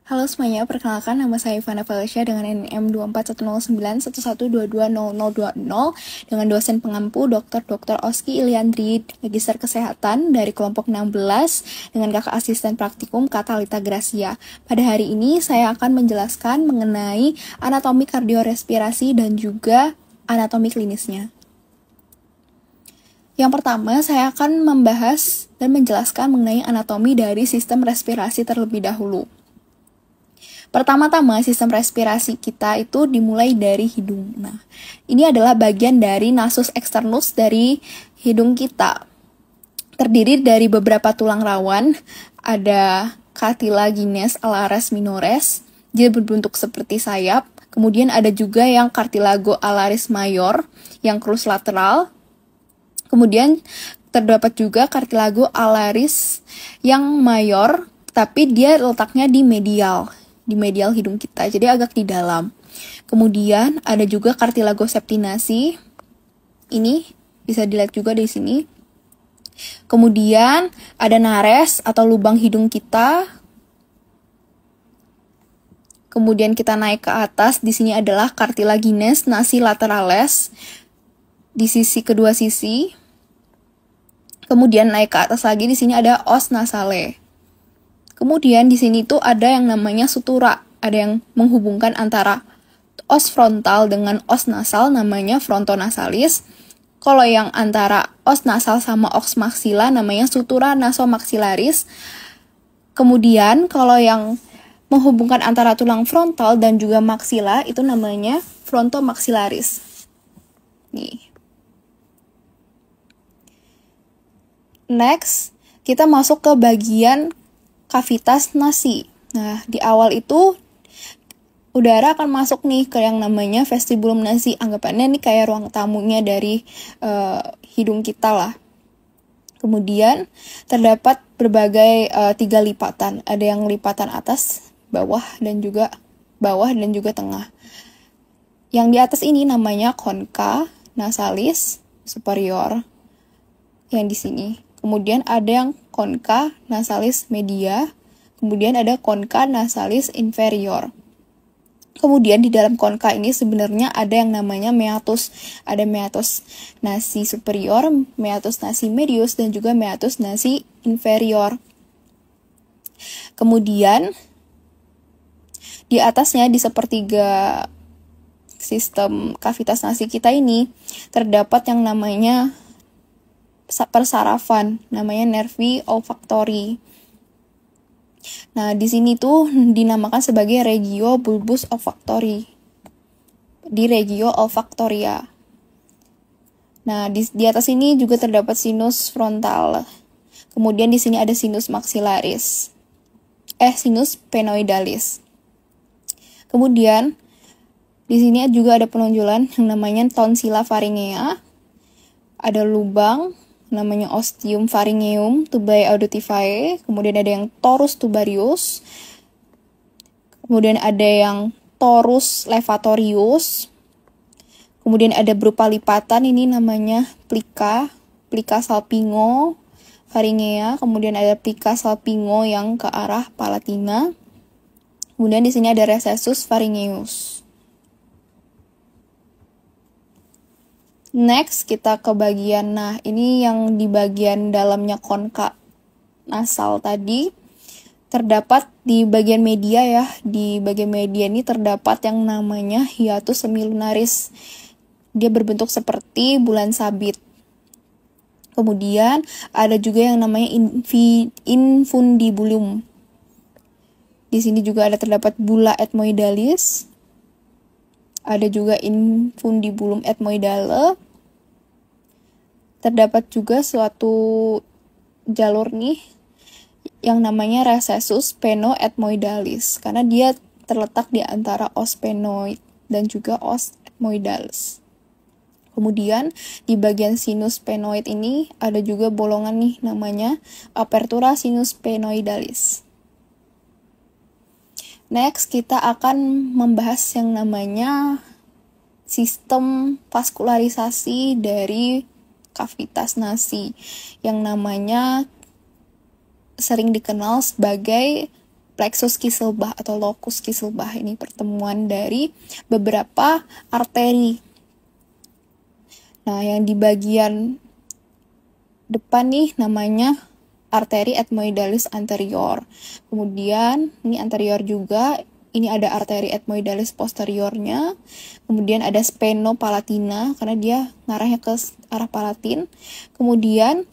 Halo semuanya, perkenalkan nama saya Ivana Valencia dengan NIM 2410911220020 dengan dosen pengampu Dr. Oski Iliandri, Magister Kesehatan dari kelompok 16 dengan kakak asisten praktikum Katalita Gracia. Pada hari ini saya akan menjelaskan mengenai anatomi kardiorespirasi dan juga anatomi klinisnya. Yang pertama, saya akan membahas dan menjelaskan mengenai anatomi dari sistem respirasi terlebih dahulu. Pertama-tama, sistem respirasi kita itu dimulai dari hidung. Nah, ini adalah bagian dari nasus externus dari hidung kita. Terdiri dari beberapa tulang rawan, ada cartilaginous alaris minores, dia berbentuk seperti sayap. Kemudian ada juga yang cartilago alaris mayor, yang krus lateral. Kemudian terdapat juga cartilago alaris yang mayor, tapi dia letaknya di medial hidung kita, jadi agak di dalam. Kemudian ada juga cartilago septinasi, ini bisa dilihat juga di sini. Kemudian ada nares atau lubang hidung kita. Kemudian kita naik ke atas, di sini adalah cartilaginous nasi laterales di sisi kedua sisi. Kemudian naik ke atas lagi, di sini ada os nasale. Kemudian di sini tuh ada yang namanya sutura, ada yang menghubungkan antara os frontal dengan os nasal, namanya frontonasalis. Kalau yang antara os nasal sama os maxilla namanya sutura nasomaxillaris. Kemudian kalau yang menghubungkan antara tulang frontal dan juga maxilla itu namanya frontomaxillaris. Nih. Next, kita masuk ke bagian kavitas nasi. Nah, di awal itu udara akan masuk nih ke yang namanya vestibulum nasi. Anggapannya nih kayak ruang tamunya dari hidung kita lah. Kemudian terdapat berbagai 3 lipatan. Ada yang lipatan atas, bawah dan juga tengah. Yang di atas ini namanya concha nasalis superior. Yang di sini. Kemudian ada yang concha nasalis media, kemudian ada concha nasalis inferior. Kemudian di dalam concha ini sebenarnya ada yang namanya meatus. Ada meatus nasi superior, meatus nasi medius, dan juga meatus nasi inferior. Kemudian di atasnya di sepertiga sistem kavitas nasi kita ini terdapat yang namanya persarafan, namanya nervi olfactori. Nah, di sini tuh dinamakan sebagai regio bulbus olfactori. Di regio olfactoria. Nah, di atas ini juga terdapat sinus frontal. Kemudian di sini ada sinus maxillaris. Sinus penoidalis. Kemudian di sini juga ada penonjolan yang namanya tonsilla pharyngea. Ada lubang namanya ostium pharyngeum tubae auditivae, kemudian ada yang torus tubarius, kemudian ada yang torus levatorius, kemudian ada berupa lipatan, ini namanya plica salpingo pharyngea, kemudian ada plica salpingo yang ke arah palatina, kemudian di sini ada recessus pharyngeus. Next, kita ke bagian, nah ini yang di bagian dalamnya concha nasal tadi, terdapat di bagian media ya, di bagian media ini terdapat yang namanya hiatus semilunaris. Dia berbentuk seperti bulan sabit. Kemudian ada juga yang namanya infundibulum. Di sini juga ada terdapat bulla ethmoidalis. Ada juga infundibulum ethmoidale. Terdapat juga suatu jalur nih yang namanya recessus peno-ethmoidalis karena dia terletak di antara os penoid dan juga os ethmoidalis. Kemudian di bagian sinus penoid ini ada juga bolongan nih namanya apertura sinus penoidalis. Next, kita akan membahas yang namanya sistem vaskularisasi dari kavitas nasi, yang namanya sering dikenal sebagai plexus Kieselbach atau locus Kieselbach. Ini pertemuan dari beberapa arteri. Nah, yang di bagian depan nih namanya arteri ethmoidalis anterior. Kemudian ini anterior juga, ini ada arteri ethmoidalis posteriornya. Kemudian ada spenopalatina karena dia ngarahnya ke arah palatin. Kemudian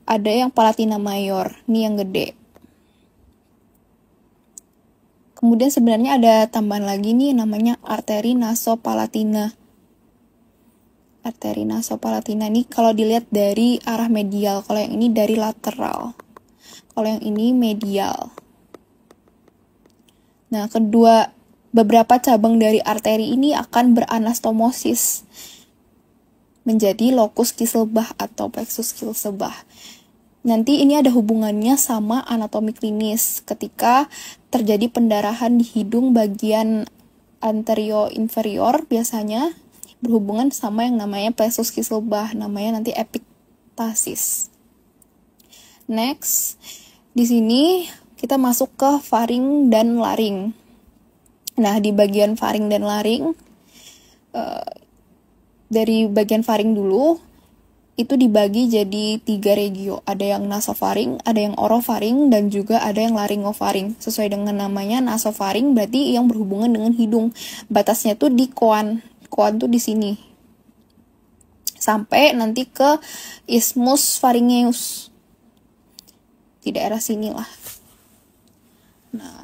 ada yang palatina mayor, ini yang gede. Kemudian sebenarnya ada tambahan lagi nih namanya arteri nasopalatina. Arteri nasopalatina ini kalau dilihat dari arah medial, kalau yang ini dari lateral. Kalau yang ini medial. Nah, beberapa cabang dari arteri ini akan beranastomosis menjadi locus Kieselbach atau plexus Kieselbach. Nanti ini ada hubungannya sama anatomi klinis ketika terjadi pendarahan di hidung bagian anterior inferior biasanya berhubungan sama yang namanya plexus Kieselbach, namanya nanti epiktasis. Next, di sini kita masuk ke faring dan laring. Nah, di bagian faring dan laring, dari bagian faring dulu, itu dibagi jadi 3 regio. Ada yang nasofaring, ada yang orofaring, dan juga ada yang laryngofaring. Sesuai dengan namanya, nasofaring berarti yang berhubungan dengan hidung. Batasnya tuh di koan. Koan tuh di sini. Sampai nanti ke isthmus pharyngeus. Di daerah sini lah. Nah,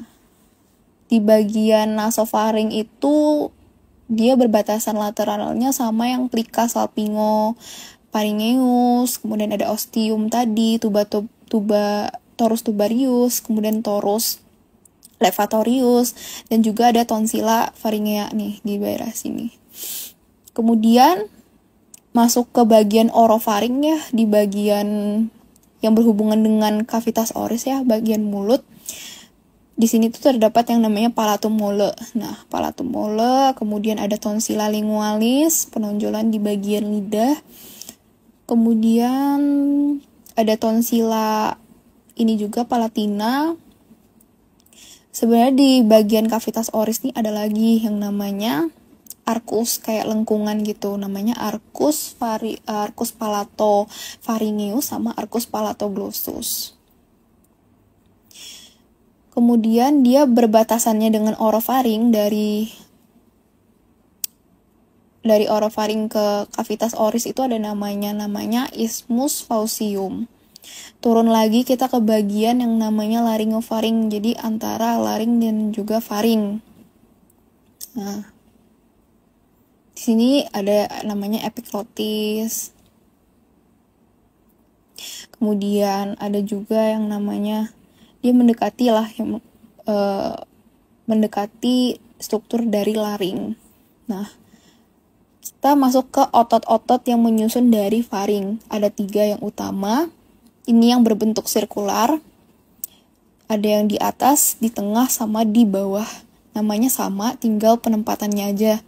di bagian nasofaring itu dia berbatasan lateralnya sama yang plica salpingo-pharyngeus, kemudian ada ostium tadi, torus tubarius, kemudian torus levatorius, dan juga ada tonsilla pharyngea nih di daerah sini. Kemudian masuk ke bagian orofaring ya, di bagian yang berhubungan dengan cavitas oris ya, bagian mulut. Di sini tuh terdapat yang namanya palatum mole. Nah, palatum mole, kemudian ada tonsilla lingualis, penonjolan di bagian lidah. Kemudian ada tonsilla ini juga palatina. Sebenarnya di bagian cavitas oris nih ada lagi yang namanya arcus, kayak lengkungan gitu, namanya arcus palatopharyngeus sama arcus palatoglossus. Kemudian dia berbatasannya dengan orofaring, dari orofaring ke cavitas oris itu ada namanya isthmus faucium. Turun lagi kita ke bagian yang namanya laryngofaring, jadi antara laring dan juga faring. Nah, di sini ada namanya epiglotis. Kemudian ada juga yang namanya dia mendekati struktur dari laring. Nah, kita masuk ke otot-otot yang menyusun dari faring. Ada 3 yang utama. Ini yang berbentuk sirkular. Ada yang di atas, di tengah, sama di bawah. Namanya sama, tinggal penempatannya aja.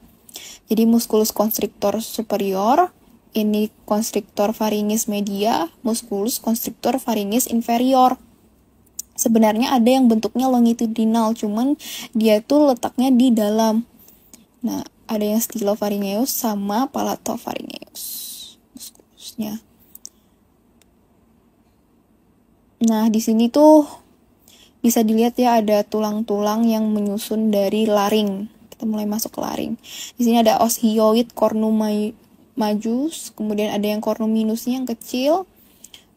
Jadi musculus constrictor superior, ini constrictor pharyngeus media, musculus constrictor pharyngeus inferior. Sebenarnya ada yang bentuknya longitudinal, cuman dia tuh letaknya di dalam. Nah, ada yang stylopharyngeus sama palatopharyngeus muskulusnya. Nah, di sini tuh bisa dilihat ya ada tulang-tulang yang menyusun dari laring. Kita mulai masuk ke laring. Di sini ada os hyoid cornum majus, kemudian ada yang cornum minusnya yang kecil,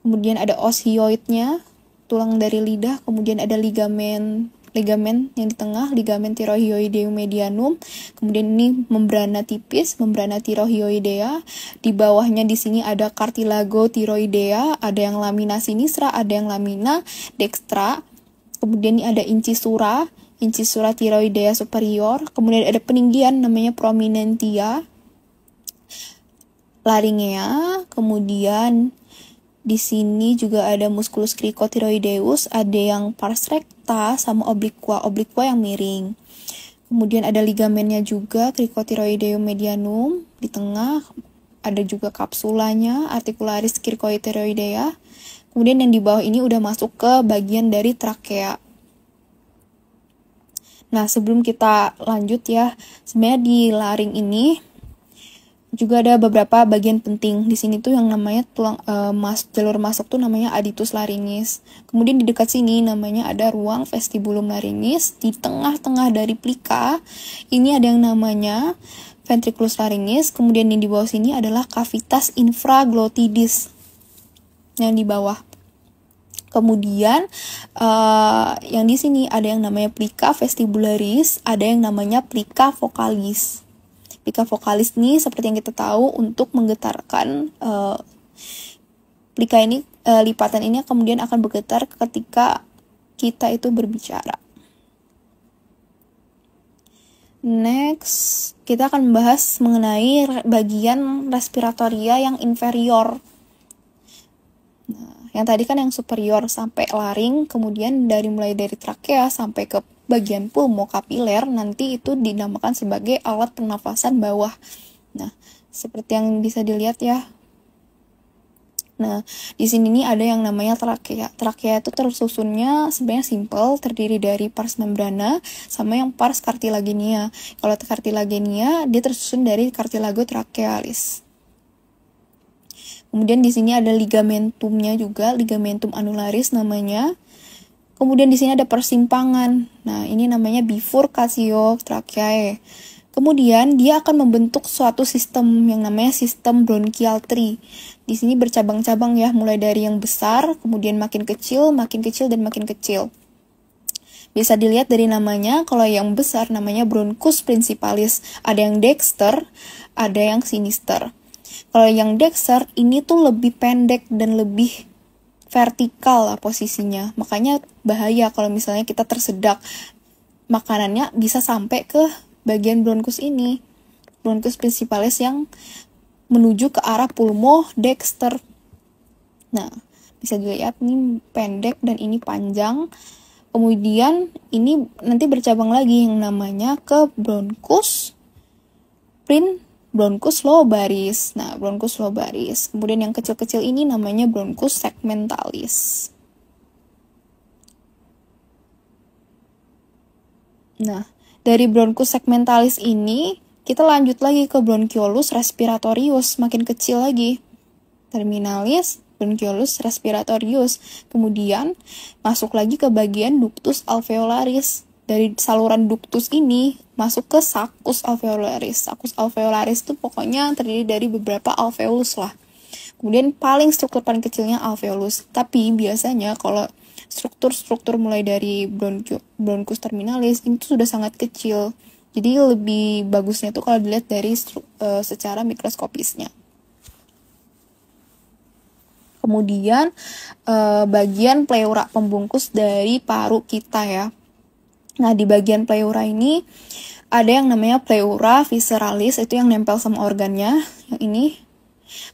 kemudian ada os hyoidnya, tulang dari lidah, kemudian ada ligamen yang di tengah, ligamen thyrohyoideum medianum, kemudian ini membrana tipis, membrana thyrohyoidea, di bawahnya di sini ada cartilago thyroidea, ada yang lamina sinistra, ada yang lamina dextra, kemudian ini ada incisura thyroidea superior, kemudian ada peninggian namanya prominentia laringea, kemudian di sini juga ada musculus cricothyroideus, ada yang pars recta sama obliqua yang miring. Kemudian ada ligamennya juga, cricothyroideum medianum di tengah, ada juga kapsulanya, articularis cricothyroidea. Kemudian yang di bawah ini udah masuk ke bagian dari trakea. Nah, sebelum kita lanjut ya, sebenarnya di laring ini juga ada beberapa bagian penting. Di sini tuh yang namanya jalur masuk tuh namanya aditus laringis. Kemudian di dekat sini namanya ada ruang vestibulum laringis. Di tengah-tengah dari plika ini ada yang namanya ventriculus laringis. Kemudian yang di bawah sini adalah cavitas infraglottidis yang di bawah. Kemudian yang di sini ada yang namanya plica vestibularis, ada yang namanya plica vocalis. Plica vocalis ini seperti yang kita tahu untuk menggetarkan plica ini, lipatan ini kemudian akan bergetar ketika kita itu berbicara. Next, kita akan membahas mengenai bagian respiratoria yang inferior. Nah, yang tadi kan yang superior sampai laring, kemudian mulai dari trakea sampai ke bagian pulmokapiler, nanti itu dinamakan sebagai alat pernafasan bawah. Nah, seperti yang bisa dilihat ya. Nah, di sini nih ada yang namanya trakea. Trakea itu tersusunnya sebenarnya simple, terdiri dari pars membrana sama yang pars cartilagina. Kalau cartilagina, dia tersusun dari cartilago trachealis. Kemudian di sini ada ligamentumnya juga, ligamentum annularis namanya. Kemudian di sini ada persimpangan. Nah, ini namanya bifurcatio tracheae. Kemudian dia akan membentuk suatu sistem yang namanya sistem bronchial tree. Di sini bercabang-cabang ya, mulai dari yang besar, kemudian makin kecil, dan makin kecil. Bisa dilihat dari namanya, kalau yang besar namanya bronchus principalis. Ada yang dexter, ada yang sinister. Kalau yang dexter ini tuh lebih pendek dan lebih vertikal lah posisinya. Makanya bahaya kalau misalnya kita tersedak. Makanannya bisa sampai ke bagian bronkus ini. Bronchus principalis yang menuju ke arah pulmo dexter. Nah, bisa dilihat ini pendek dan ini panjang. Kemudian ini nanti bercabang lagi yang namanya ke bronchus lobaris. Nah, bronchus lobaris. Kemudian yang kecil-kecil ini namanya bronchus segmentalis. Nah, dari bronchus segmentalis ini kita lanjut lagi ke bronchiolus respiratorius, makin kecil lagi. Terminalis, bronchiolus respiratorius. Kemudian masuk lagi ke bagian ductus alveolaris. Dari saluran ductus ini masuk ke saccus alveolaris. Saccus alveolaris itu pokoknya terdiri dari beberapa alveolus lah. Kemudian struktur paling kecilnya alveolus. Tapi biasanya kalau struktur mulai dari bronchus terminalis itu sudah sangat kecil. Jadi lebih bagusnya tuh kalau dilihat dari secara mikroskopisnya. Kemudian bagian pleura pembungkus dari paru kita ya. Nah, di bagian pleura ini ada yang namanya pleura visceralis, itu yang nempel sama organnya, yang ini.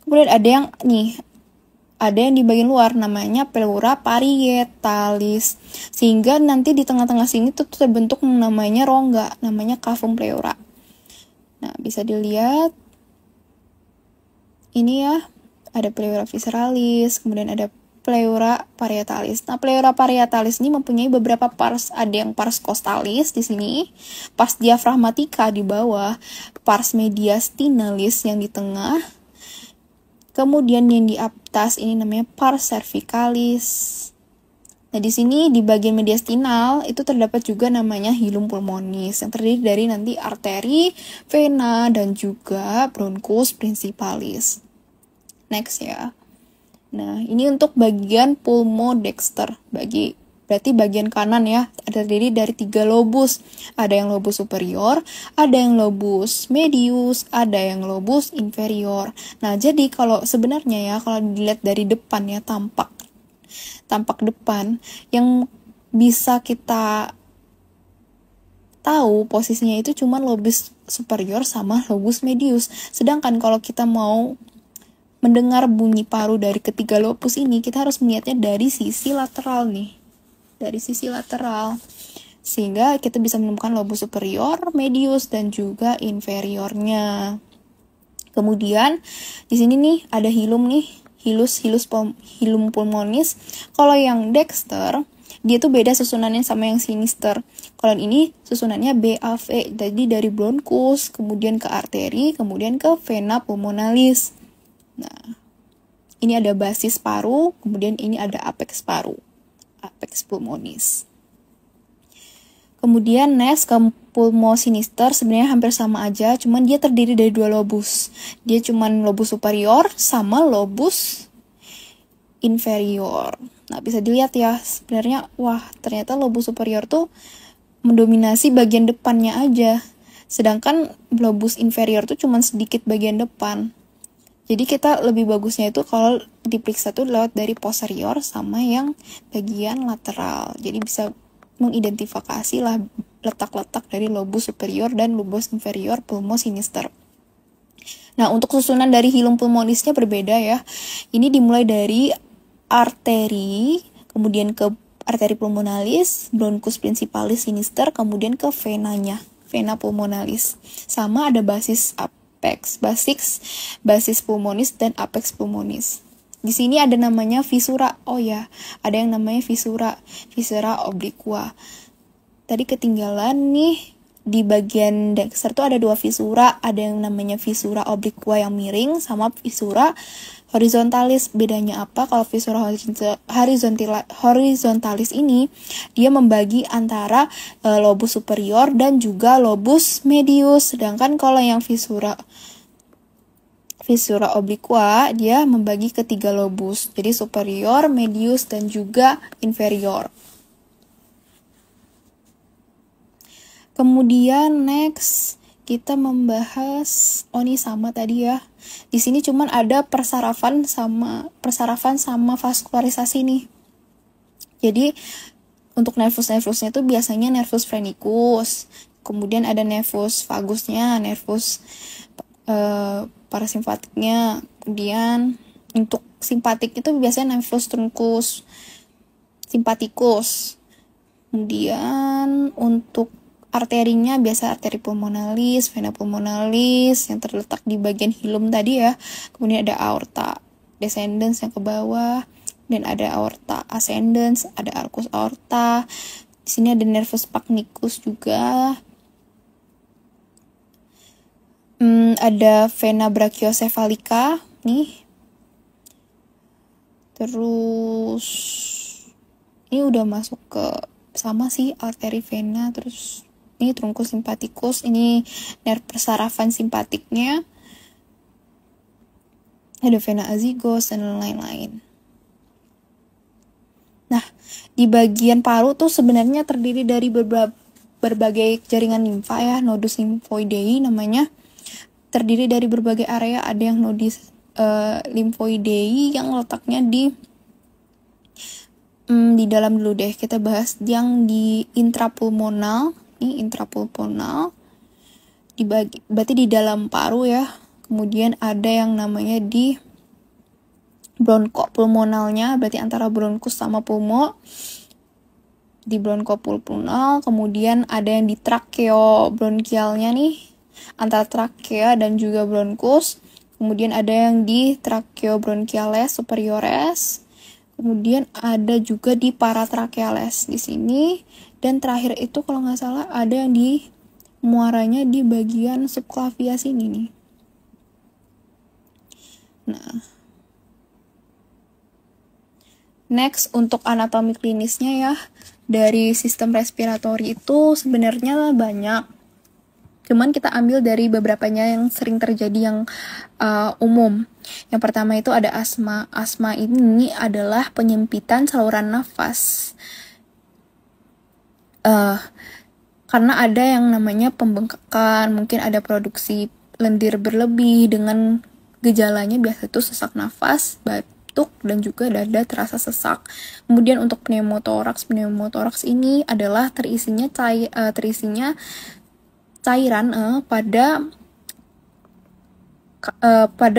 Kemudian ada yang di bagian luar namanya pleura parietalis. Sehingga nanti di tengah-tengah sini tuh terbentuk namanya rongga, namanya cavum pleura. Nah, bisa dilihat ini ya, ada pleura visceralis, kemudian ada pleura parietalis. Nah, pleura parietalis ini mempunyai beberapa pars. Ada yang pars costalis di sini, pars diaphragmatica di bawah, pars mediastinalis yang di tengah. Kemudian yang di atas ini namanya pars cervicalis. Nah, di sini di bagian mediastinal itu terdapat juga namanya hilum pulmonis yang terdiri dari nanti arteri, vena, dan juga bronchus principalis. Next ya. Nah, ini untuk bagian pulmodexter. Berarti bagian kanan ya, terdiri dari 3 lobus. Ada yang lobus superior, ada yang lobus medius, ada yang lobus inferior. Nah, jadi kalau sebenarnya ya, kalau dilihat dari depan ya, tampak depan, yang bisa kita tahu posisinya itu cuma lobus superior sama lobus medius. Sedangkan kalau kita mau mendengar bunyi paru dari ketiga lobus ini, kita harus melihatnya dari sisi lateral nih. Dari sisi lateral. Sehingga kita bisa menemukan lobus superior, medius, dan juga inferiornya. Kemudian, di sini nih ada hilum nih. Hilum pulmonis. Kalau yang dexter, dia tuh beda susunannya sama yang sinister. Kalau ini susunannya BAV, jadi dari bronkus, kemudian ke arteri, kemudian ke vena pulmonalis. Nah, ini ada basis paru, kemudian ini ada apex paru, apex pulmonis. Kemudian next ke pulmo sinister, sebenarnya hampir sama aja, cuman dia terdiri dari 2 lobus. Dia cuman lobus superior sama lobus inferior. Nah, bisa dilihat ya, sebenarnya wah, ternyata lobus superior tuh mendominasi bagian depannya aja. Sedangkan lobus inferior tuh cuman sedikit bagian depan. Jadi kita lebih bagusnya itu kalau diperiksa tuh lewat dari posterior sama yang bagian lateral. Jadi bisa mengidentifikasi lah letak-letak dari lobus superior dan lobus inferior pulmo sinister. Nah, untuk susunan dari hilum pulmonisnya berbeda ya. Ini dimulai dari arteri, kemudian ke arteri pulmonalis, bronchus principalis sinister, kemudian ke venanya, vena pulmonalis. Sama ada basis apex, basis pulmonis dan apex pulmonis. Di sini ada namanya visura. Oh ya, ada yang namanya visura obliqua. Tadi ketinggalan nih, di bagian dexter tuh ada 2 visura, ada yang namanya visura obliqua yang miring sama visura horizontalis. Bedanya apa? Kalau visura horizontalis ini dia membagi antara lobus superior dan juga lobus medius, sedangkan kalau yang visura obliqua dia membagi ke 3 lobus, jadi superior, medius, dan juga inferior. Kemudian next kita membahas, ini sama tadi ya. Di sini cuman ada persarafan sama vaskularisasi nih. Jadi untuk nervus-nervusnya itu biasanya nervus phrenicus, kemudian ada nervus vagusnya, nervus parasimpatiknya, kemudian untuk simpatik itu biasanya nervus truncus simpaticus. Kemudian untuk arterinya biasa arteri pulmonalis, vena pulmonalis yang terletak di bagian hilum tadi ya. Kemudian ada aorta descendens yang ke bawah, dan ada aorta ascendens, ada arcus aorta. Di sini ada nervus pacnicus juga. Ada vena brachiocephalica nih. Terus ini udah masuk ke sama sih arteri vena. Terus ini truncus simpaticus, ini nerv persarafan simpatiknya. Ada vena azygos dan lain-lain. Nah, di bagian paru tuh sebenarnya terdiri dari berbagai jaringan limfa ya, nodus lymphoidei namanya. Terdiri dari berbagai area, ada yang nodus lymphoidei yang letaknya di dalam dulu deh. Kita bahas yang di intrapulmonal. Ini intrapulmonal berarti di dalam paru ya. Kemudian ada yang namanya di bronkopulmonalnya, berarti antara bronkus sama pulmo. Di bronkopulmonal. Kemudian ada yang di tracheobronchialnya nih, antara trakea dan juga bronkus. Kemudian ada yang di tracheobronchiales superiores. Kemudian ada juga di paratracheales di sini. Dan terakhir itu kalau nggak salah ada yang di muaranya di bagian subclavia sini nih. Nah, next untuk anatomi klinisnya ya, dari sistem respiratori itu sebenarnya banyak. Cuman kita ambil dari beberapanya yang sering terjadi yang umum. Yang pertama itu ada asma. Asma ini adalah penyempitan saluran nafas. Karena ada yang namanya pembengkakan, mungkin ada produksi lendir berlebih, dengan gejalanya biasa itu sesak nafas, batuk, dan juga dada terasa sesak. Kemudian untuk pneumotoraks ini adalah terisinya cairan pada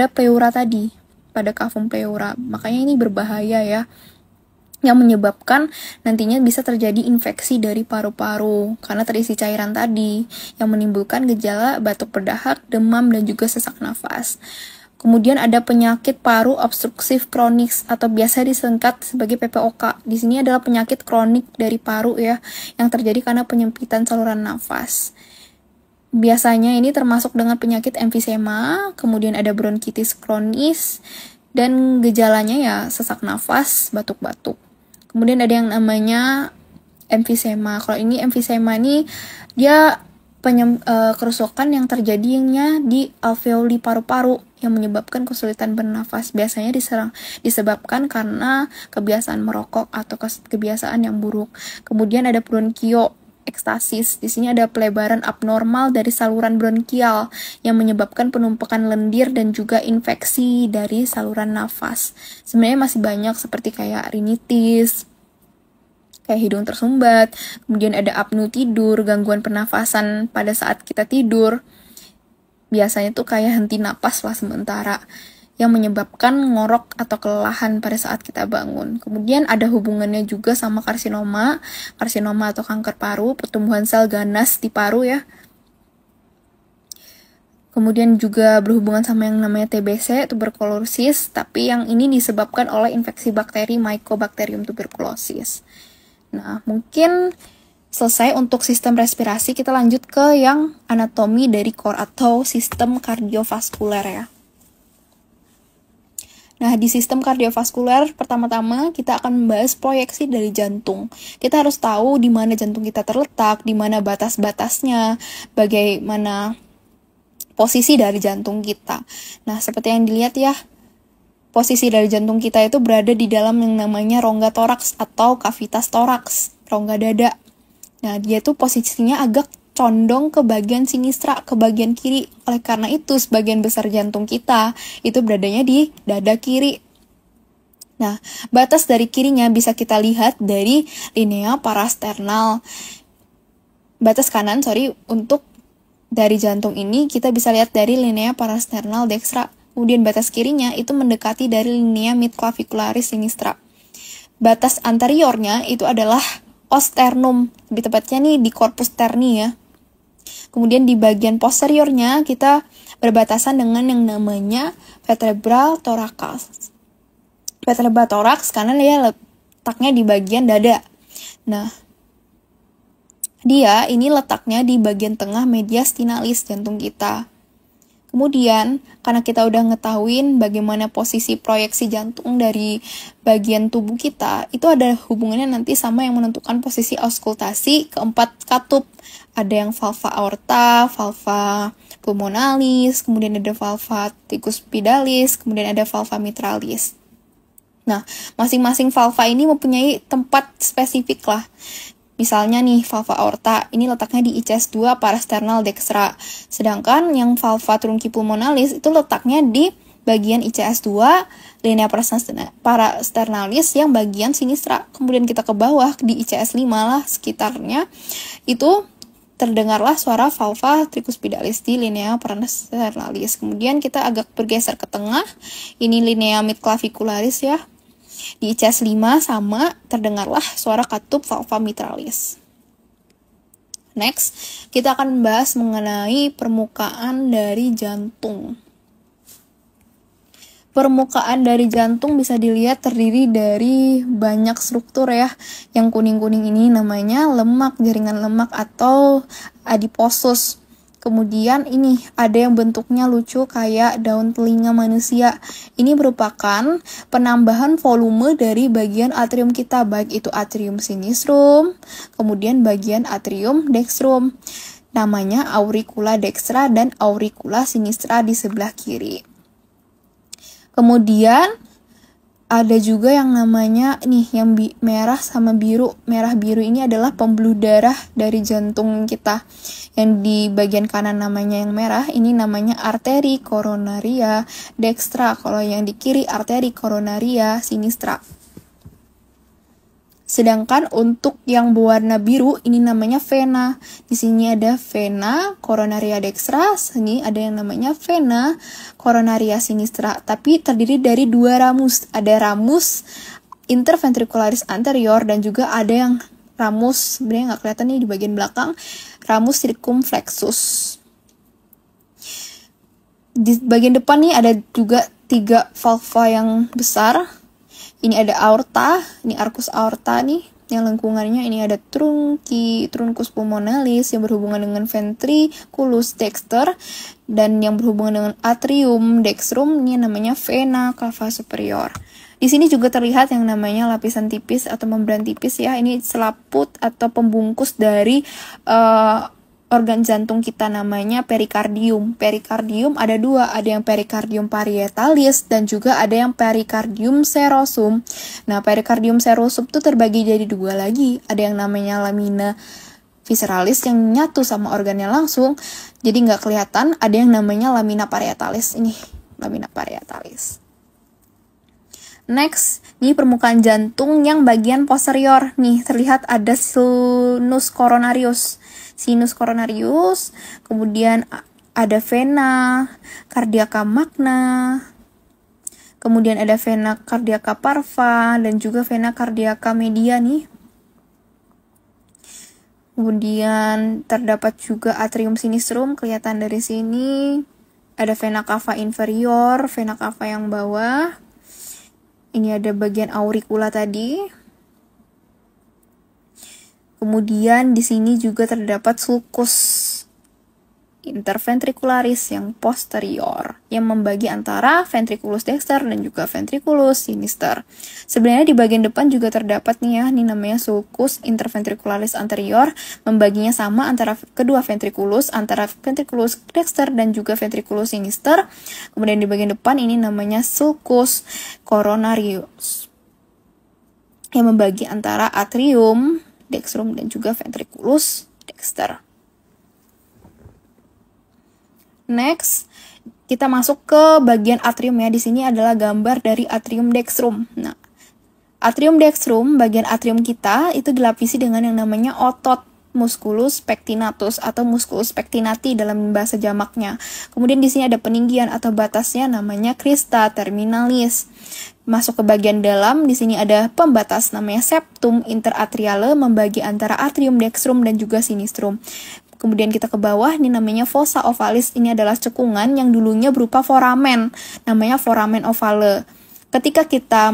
pleura tadi, pada cavum pleura. Makanya ini berbahaya ya, yang menyebabkan nantinya bisa terjadi infeksi dari paru-paru karena terisi cairan tadi, yang menimbulkan gejala batuk berdahak, demam, dan juga sesak nafas. Kemudian ada penyakit paru obstruktif kronis atau biasa disingkat sebagai PPOK. Di sini adalah penyakit kronik dari paru ya, yang terjadi karena penyempitan saluran nafas. Biasanya ini termasuk dengan penyakit emfisema, kemudian ada bronkitis kronis, dan gejalanya ya sesak nafas, batuk-batuk. Kemudian ada yang namanya emfisema. Kalau ini emfisema ini dia kerusakan yang terjadinya di alveoli paru-paru yang menyebabkan kesulitan bernafas. Biasanya disebabkan karena kebiasaan merokok atau kebiasaan yang buruk. Kemudian ada bronkiektasis. Di sini ada pelebaran abnormal dari saluran bronkial yang menyebabkan penumpukan lendir dan juga infeksi dari saluran nafas. Sebenarnya masih banyak seperti kayak rinitis, kayak hidung tersumbat, kemudian ada apnu tidur, gangguan pernafasan pada saat kita tidur. Biasanya tuh kayak henti napas lah sementara, yang menyebabkan ngorok atau kelelahan pada saat kita bangun. Kemudian ada hubungannya juga sama karsinoma atau kanker paru, pertumbuhan sel ganas di paru ya. Kemudian juga berhubungan sama yang namanya TBC, tuberkulosis, tapi yang ini disebabkan oleh infeksi bakteri Mycobacterium tuberculosis. Nah, mungkin selesai untuk sistem respirasi, kita lanjut ke yang anatomi dari core atau sistem kardiovaskuler ya. Nah, di sistem kardiovaskuler, pertama-tama kita akan membahas proyeksi dari jantung. Kita harus tahu di mana jantung kita terletak, di mana batas-batasnya, bagaimana posisi dari jantung kita. Nah, seperti yang dilihat ya, posisi dari jantung kita itu berada di dalam yang namanya rongga toraks atau kavitas toraks, rongga dada. Nah, dia tuh posisinya agak condong ke bagian sinistra, ke bagian kiri. Oleh karena itu, sebagian besar jantung kita itu beradanya di dada kiri. Nah, batas dari kirinya bisa kita lihat dari linea parasternal. Batas kanan, untuk dari jantung ini kita bisa lihat dari linea parasternal dextra. Kemudian batas kirinya itu mendekati dari linea midclavicularis sinistra. Batas anteriornya itu adalah osternum, lebih tepatnya nih di corpus terni ya. Kemudian di bagian posteriornya kita berbatasan dengan yang namanya vertebral thorax. Vertebral thorax karena dia letaknya di bagian dada. Nah, dia ini letaknya di bagian tengah mediastinalis jantung kita. Kemudian, karena kita udah ngetahuin bagaimana posisi proyeksi jantung dari bagian tubuh kita, itu ada hubungannya nanti sama yang menentukan posisi auskultasi keempat katup. Ada yang valva aorta, valva pulmonalis, kemudian ada valva tricuspidalis, kemudian ada valva mitralis. Nah, masing-masing valva ini mempunyai tempat spesifik lah. Misalnya nih, valva aorta, ini letaknya di ICS2 parasternal dextra. Sedangkan yang valva truncipulmonalis itu letaknya di bagian ICS2 linea parasternalis yang bagian sinistra. Kemudian kita ke bawah di ICS5 lah sekitarnya, itu terdengarlah suara valva tricuspidalis di linea parasternalis. Kemudian kita agak bergeser ke tengah, ini linea midclavicularis ya. Di ICS5 sama, terdengarlah suara katup valva mitralis. Next, kita akan membahas mengenai permukaan dari jantung. Permukaan dari jantung bisa dilihat terdiri dari banyak struktur ya. Yang kuning-kuning ini namanya lemak, jaringan lemak atau adiposus. Kemudian ini ada yang bentuknya lucu kayak daun telinga manusia. Ini merupakan penambahan volume dari bagian atrium kita, baik itu atrium sinistrum, kemudian bagian atrium dextrum. Namanya auricula dextra dan auricula sinistra di sebelah kiri. Kemudian ada juga yang namanya yang merah sama biru. Merah biru ini adalah pembuluh darah dari jantung kita. Yang di bagian kanan namanya yang merah, ini namanya arteri coronaria dextra. Kalau yang di kiri arteri coronaria sinistra. Sedangkan untuk yang berwarna biru ini namanya vena. Di sini ada vena coronaria dextra, sini ada yang namanya vena coronaria sinistra. Tapi terdiri dari dua ramus. Ada ramus interventricularis anterior dan juga ada yang ramus, sebenarnya nggak kelihatan nih di bagian belakang, ramus circumflexus. Di bagian depan nih ada juga 3 valva yang besar. Ini ada aorta, ini arcus aorta nih, yang lengkungannya ini ada truncus pulmonalis yang berhubungan dengan ventriculus dexter, dan yang berhubungan dengan atrium dextrum ini namanya vena cava superior. Di sini juga terlihat yang namanya lapisan tipis atau membran tipis ya. Ini selaput atau pembungkus dari organ jantung kita, namanya perikardium. Perikardium ada 2, ada yang perikardium parietalis dan juga ada yang perikardium serosum. Nah, perikardium serosum itu terbagi jadi 2 lagi. Ada yang namanya lamina visceralis yang nyatu sama organnya langsung, jadi nggak kelihatan. Ada yang namanya lamina parietalis, ini lamina parietalis. Next, ini permukaan jantung yang bagian posterior. Nih, terlihat ada sinus coronarius, kemudian ada vena cardiaca magna, kemudian ada vena cardiaca parva, dan juga vena cardiaca media nih. Kemudian terdapat juga atrium sinistrum, kelihatan dari sini. Ada vena cava inferior, vena cava yang bawah. Ini ada bagian auricula tadi. Kemudian di sini juga terdapat sulcus interventricularis yang posterior yang membagi antara ventriculus dexter dan juga ventriculus sinister. Sebenarnya di bagian depan juga terdapat nih ya, ini namanya sulcus interventricularis anterior, membaginya sama antara kedua ventriculus, antara ventriculus dexter dan juga ventriculus sinister. Kemudian di bagian depan ini namanya sulcus coronarius yang membagi antara atrium dextrum dan juga ventriculus dexter. Next, kita masuk ke bagian atrium ya. Di sini adalah gambar dari atrium dextrum. Nah, atrium dextrum, bagian atrium kita itu dilapisi dengan yang namanya otot musculus pectinatus atau musculus pectinati dalam bahasa jamaknya. Kemudian di sini ada peninggian atau batasnya namanya crista terminalis. Masuk ke bagian dalam, di sini ada pembatas namanya septum interatriale membagi antara atrium dextrum dan juga sinistrum. Kemudian kita ke bawah, ini namanya fossa ovalis. Ini adalah cekungan yang dulunya berupa foramen, namanya foramen ovale. Ketika kita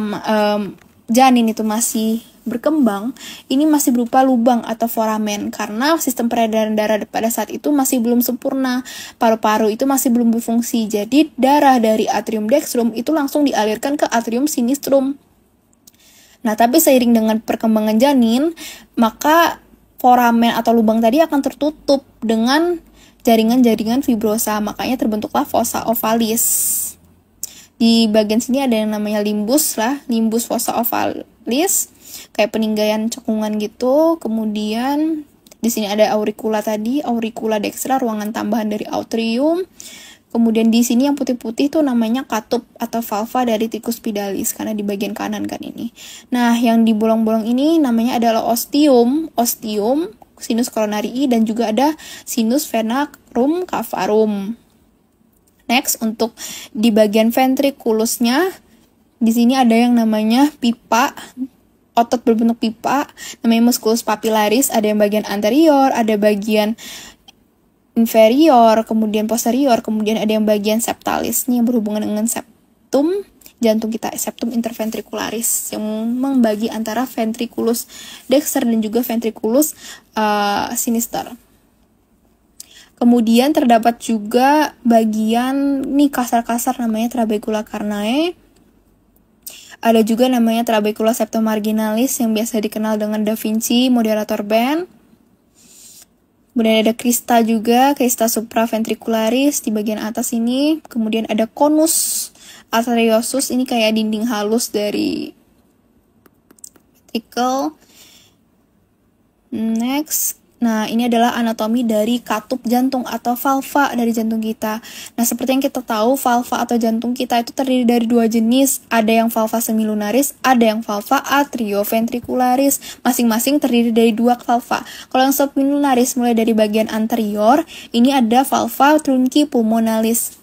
janin itu masih berkembang, ini masih berupa lubang atau foramen karena sistem peredaran darah pada saat itu masih belum sempurna, paru-paru itu masih belum berfungsi, jadi darah dari atrium dextrum itu langsung dialirkan ke atrium sinistrum. Nah, tapi seiring dengan perkembangan janin, maka foramen atau lubang tadi akan tertutup dengan jaringan-jaringan fibrosa, makanya terbentuklah fossa ovalis. Di bagian sini ada yang namanya limbus fossa ovalis, kayak peninggalan cekungan gitu. Kemudian di sini ada auricula tadi, auricula dextra, ruangan tambahan dari atrium. Kemudian di sini yang putih-putih tuh namanya katup atau valva dari ticus pidalis karena di bagian kanan kan ini. Nah, yang di bolong-bolong ini namanya adalah ostium, sinus coronarii, dan juga ada sinus venarum cavarum. Next, untuk di bagian ventriculusnya, di sini ada yang namanya pipa, otot berbentuk pipa, namanya musculus papillaris, ada yang bagian anterior, ada bagian inferior, kemudian posterior, kemudian ada yang bagian septalis, nih yang berhubungan dengan septum jantung kita, septum interventricularis, yang membagi antara ventriculus dexter dan juga ventriculus sinister. Kemudian terdapat juga bagian nih kasar-kasar namanya trabecula carnae. Ada juga namanya trabecula septum marginalis yang biasa dikenal dengan Da Vinci moderator band. Kemudian ada crista juga, crista supraventricularis di bagian atas ini. Kemudian ada conus arteriosus, ini kayak dinding halus dari ventricle. Next, nah ini adalah anatomi dari katup jantung atau valva dari jantung kita. Nah, seperti yang kita tahu, valva atau jantung kita itu terdiri dari 2 jenis. Ada yang valva semilunaris, ada yang valva atrioventricularis. Masing-masing terdiri dari 2 valva. Kalau yang semilunaris mulai dari bagian anterior, ini ada valva trunci pulmonalis.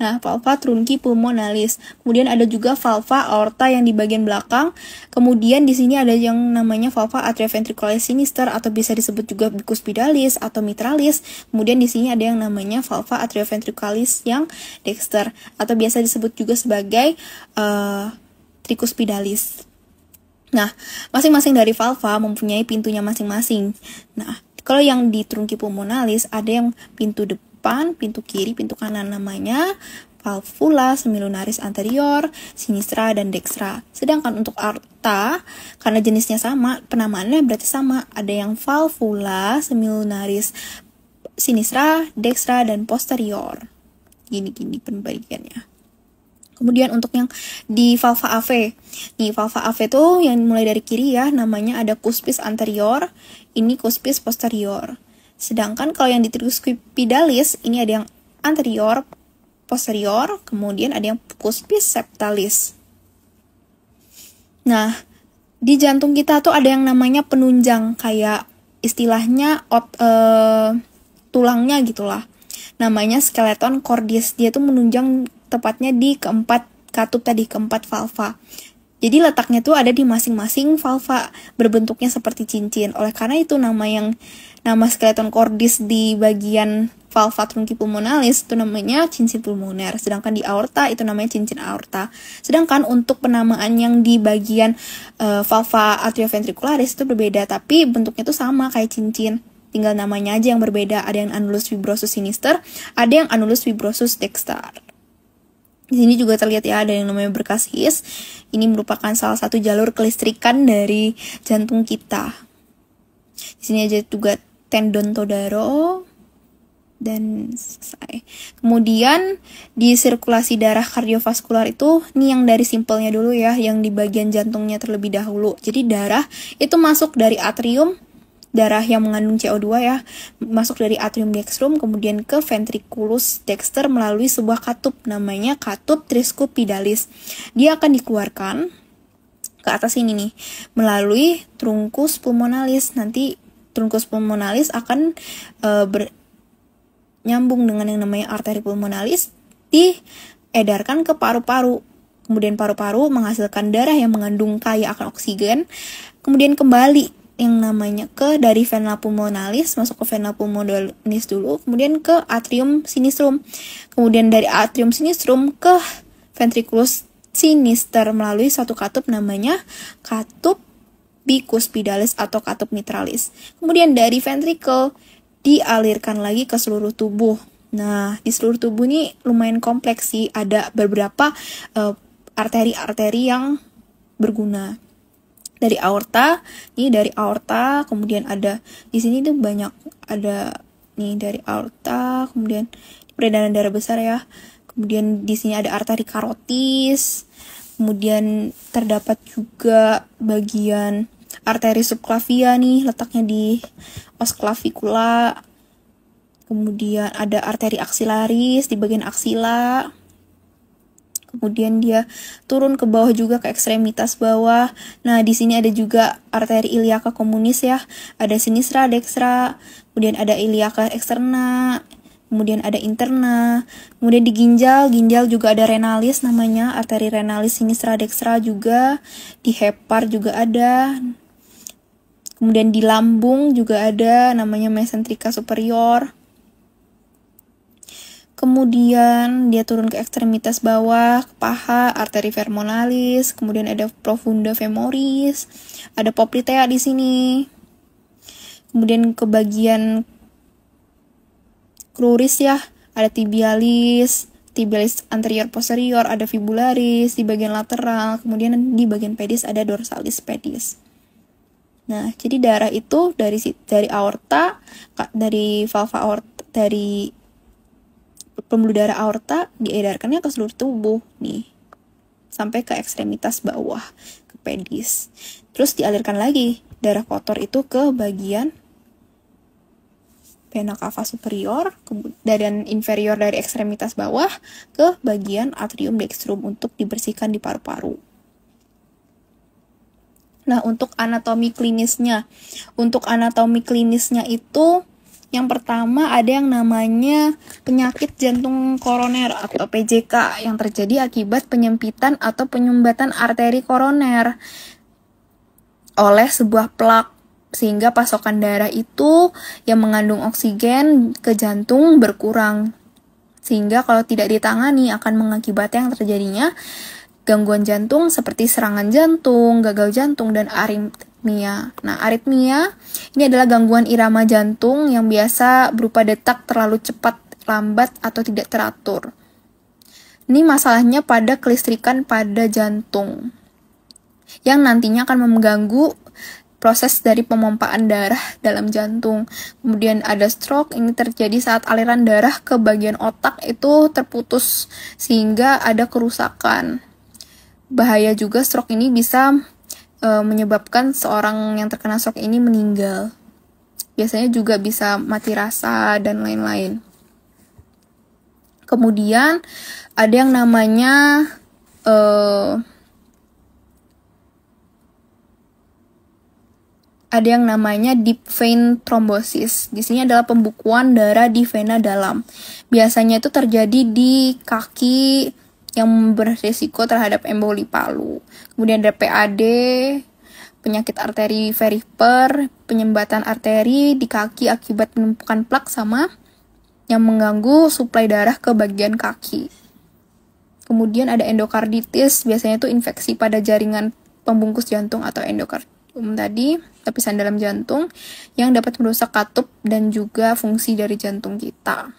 Nah, valva trunci pulmonalis. Kemudian ada juga valva aorta yang di bagian belakang. Kemudian di sini ada yang namanya valva atrioventriculis sinister atau bisa disebut juga bicuspidalis atau mitralis. Kemudian di sini ada yang namanya valva atrioventriculis yang dexter atau biasa disebut juga sebagai tricuspidalis. Nah, masing-masing dari valva mempunyai pintunya masing-masing. Nah, kalau yang di trunci pulmonalis ada yang pintu depan, pintu kiri, pintu kanan, namanya valvula semilunaris anterior, sinistra, dan dextra. Sedangkan untuk aorta, karena jenisnya sama, penamaannya berarti sama. Ada yang valvula semilunaris sinistra, dextra, dan posterior. Gini-gini pembagiannya. Kemudian untuk yang di valva AV. Nih, valva AV tuh yang mulai dari kiri ya, namanya ada cuspis anterior, ini cuspis posterior. Sedangkan kalau yang di tricuspidalis, ini ada yang anterior, posterior, kemudian ada yang cuspis septalis. Nah, di jantung kita tuh ada yang namanya penunjang, kayak istilahnya tulangnya gitulah. Namanya skeleton cordis. Dia tuh menunjang tepatnya di keempat katup tadi, keempat valva. Jadi letaknya tuh ada di masing-masing valva, berbentuknya seperti cincin. Oleh karena itu nama skeleton cordis di bagian valva trunci pulmonalis itu namanya cincin pulmoner. Sedangkan di aorta itu namanya cincin aorta. Sedangkan untuk penamaan yang di bagian valva atrioventricularis itu berbeda, tapi bentuknya tuh sama kayak cincin. Tinggal namanya aja yang berbeda. Ada yang annulus fibrosus sinister, ada yang annulus fibrosus dexter. Di sini juga terlihat ya ada yang namanya berkas His. Ini merupakan salah satu jalur kelistrikan dari jantung kita. Di sini aja juga tendon Todaro dan selesai. Kemudian di sirkulasi darah kardiovaskular itu, ini yang dari simpelnya dulu ya, yang di bagian jantungnya terlebih dahulu. Jadi darah itu masuk dari atrium, darah yang mengandung CO2 ya, masuk dari atrium dextrum kemudian ke ventriculus dexter melalui sebuah katup namanya katup tricuspidalis. Dia akan dikeluarkan ke atas ini nih melalui truncus pulmonalis. Nanti truncus pulmonalis akan nyambung dengan yang namanya arteri pulmonalis, diedarkan ke paru-paru. Kemudian paru-paru menghasilkan darah yang mengandung kaya akan oksigen, kemudian kembali yang namanya dari vena pulmonalis masuk ke vena pulmonalis dulu, kemudian ke atrium sinistrum, kemudian dari atrium sinistrum ke ventriculus sinister melalui satu katup namanya katup bicuspidalis atau katup mitralis. Kemudian dari ventricle dialirkan lagi ke seluruh tubuh. Nah, di seluruh tubuh ini lumayan kompleks sih, ada beberapa arteri-arteri yang berguna. Dari aorta, kemudian ada di sini tuh banyak, ada nih dari aorta, kemudian peredaran darah besar ya. Kemudian di sini ada arteri karotis. Kemudian terdapat juga bagian arteri subclavia nih, letaknya di os clavicula. Kemudian ada arteri axillaris di bagian aksila. Kemudian dia turun ke bawah juga ke ekstremitas bawah. Nah, di sini ada juga arteri iliaca communis ya. Ada sinistra, dextra, kemudian ada iliaca externa, kemudian ada interna. Kemudian di ginjal juga ada renalis namanya, arteri renalis sinistra dextra juga. Di hepar juga ada. Kemudian di lambung juga ada namanya mesenterica superior. Kemudian dia turun ke ekstremitas bawah, ke paha, arteri femoralis, kemudian ada profunda femoris, ada poplitea di sini. Kemudian ke bagian cruris ya, ada tibialis anterior posterior, ada fibularis di bagian lateral, kemudian di bagian pedis ada dorsalis pedis. Nah, jadi darah itu dari aorta, dari valva aorta, dari pembuluh darah aorta diedarkannya ke seluruh tubuh nih, sampai ke ekstremitas bawah, ke pedis. Terus dialirkan lagi darah kotor itu ke bagian vena cava superior dan inferior dari ekstremitas bawah ke bagian atrium dextrum untuk dibersihkan di paru-paru. Nah, untuk anatomi klinisnya itu Yang pertama ada yang namanya penyakit jantung koroner atau PJK yang terjadi akibat penyempitan atau penyumbatan arteri koroner oleh sebuah plak, sehingga pasokan darah itu yang mengandung oksigen ke jantung berkurang. Sehingga kalau tidak ditangani akan mengakibatkan yang terjadinya gangguan jantung seperti serangan jantung, gagal jantung, dan aritmia. Nah, aritmia ini adalah gangguan irama jantung yang biasa berupa detak terlalu cepat, lambat, atau tidak teratur. Ini masalahnya pada kelistrikan pada jantung, yang nantinya akan mengganggu proses dari pemompaan darah dalam jantung. Kemudian ada stroke, ini terjadi saat aliran darah ke bagian otak itu terputus, sehingga ada kerusakan. Bahaya juga stroke ini bisa menyebabkan seorang yang terkena stroke ini meninggal. Biasanya juga bisa mati rasa dan lain-lain. Kemudian ada yang namanya deep vein thrombosis. Di sini adalah pembukuan darah di vena dalam. Biasanya itu terjadi di kaki yang beresiko terhadap emboli palu. Kemudian ada PAD, penyakit arteri veriper, penyumbatan arteri di kaki akibat penumpukan plak sama yang mengganggu suplai darah ke bagian kaki. Kemudian ada endokarditis, biasanya itu infeksi pada jaringan pembungkus jantung atau endokardium tadi, lapisan dalam jantung, yang dapat merusak katup dan juga fungsi dari jantung kita.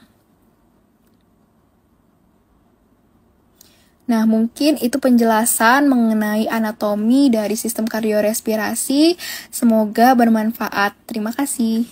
Nah, mungkin itu penjelasan mengenai anatomi dari sistem kardiorespirasi. Semoga bermanfaat. Terima kasih.